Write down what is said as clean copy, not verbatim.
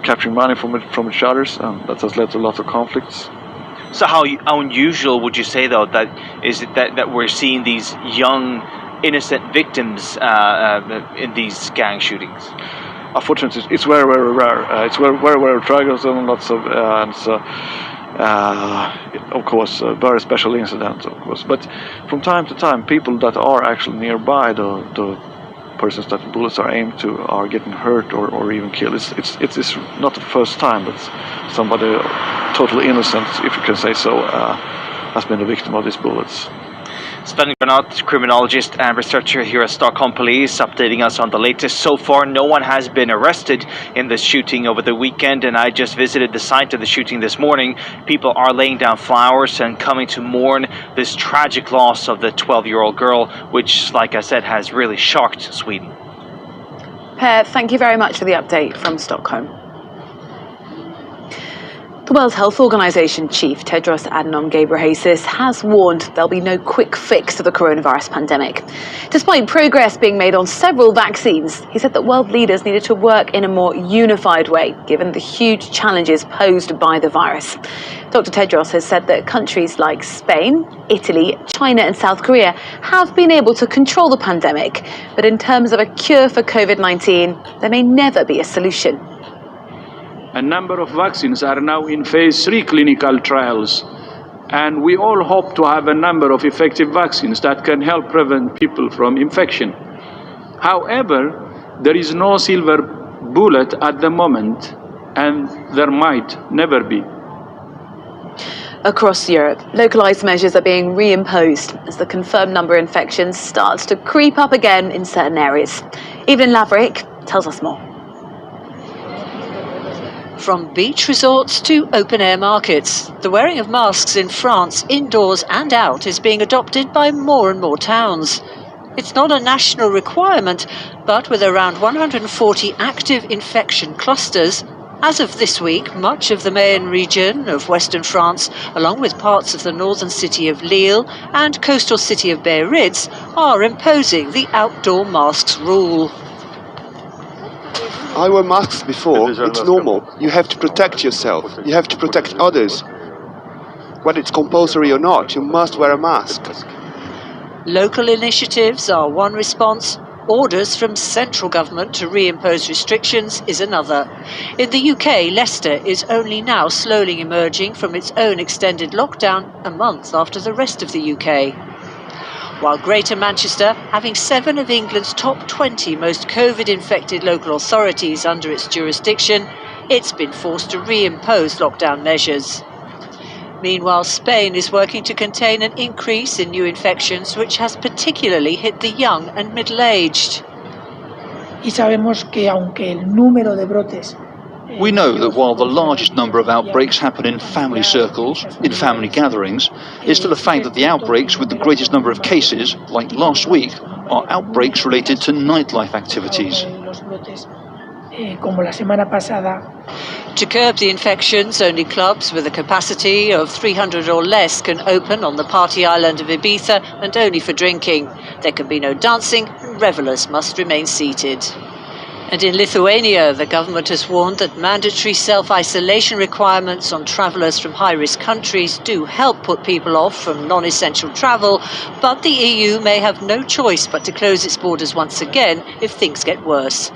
capturing money from each other, and that has led to a lot of conflicts. So how unusual would you say, though, that is it that we're seeing these young, innocent victims in these gang shootings? Unfortunately, it's very, very rare. It's very, very, very tragic, and lots of, of course, a very special incident, of course. But from time to time, people that are actually nearby the persons that the bullets are aimed to are getting hurt or even killed. It's not the first time that somebody totally innocent, if you can say so, has been a victim of these bullets. Sven Granat, criminologist and researcher here at Stockholm Police, updating us on the latest. So far, no one has been arrested in the shooting over the weekend, and I just visited the site of the shooting this morning. People are laying down flowers and coming to mourn this tragic loss of the 12-year-old girl, which, like I said, has really shocked Sweden. Per, thank you very much for the update from Stockholm. The World Health Organization chief, Tedros Adhanom Ghebreyesus, has warned there'll be no quick fix to the coronavirus pandemic. Despite progress being made on several vaccines, he said that world leaders needed to work in a more unified way, given the huge challenges posed by the virus. Dr. Tedros has said that countries like Spain, Italy, China and South Korea have been able to control the pandemic, but in terms of a cure for COVID-19, there may never be a solution. A number of vaccines are now in phase 3 clinical trials, and we all hope to have a number of effective vaccines that can help prevent people from infection. However, there is no silver bullet at the moment, and there might never be. Across Europe, localised measures are being reimposed as the confirmed number of infections starts to creep up again in certain areas. Evelyn Laverick tells us more. From beach resorts to open-air markets, the wearing of masks in France, indoors and out, is being adopted by more and more towns. It's not a national requirement, but with around 140 active infection clusters, as of this week, much of the Maine region of western France, along with parts of the northern city of Lille and coastal city of Biarritz, are imposing the outdoor masks rule. I wear masks before, it's normal. You have to protect yourself, you have to protect others. Whether it's compulsory or not, you must wear a mask. Local initiatives are one response. Orders from central government to reimpose restrictions is another. In the UK, Leicester is only now slowly emerging from its own extended lockdown a month after the rest of the UK. While Greater Manchester, having 7 of England's top 20 most COVID-infected local authorities under its jurisdiction, it's been forced to reimpose lockdown measures. Meanwhile, Spain is working to contain an increase in new infections, which has particularly hit the young and middle-aged. We know that while the largest number of outbreaks happen in family circles, in family gatherings, it's still a fact that the outbreaks with the greatest number of cases, like last week, are outbreaks related to nightlife activities. To curb the infections, only clubs with a capacity of 300 or less can open on the party island of Ibiza, and only for drinking. There can be no dancing, and revellers must remain seated. And in Lithuania, the government has warned that mandatory self-isolation requirements on travellers from high-risk countries do help put people off from non-essential travel, but the EU may have no choice but to close its borders once again if things get worse.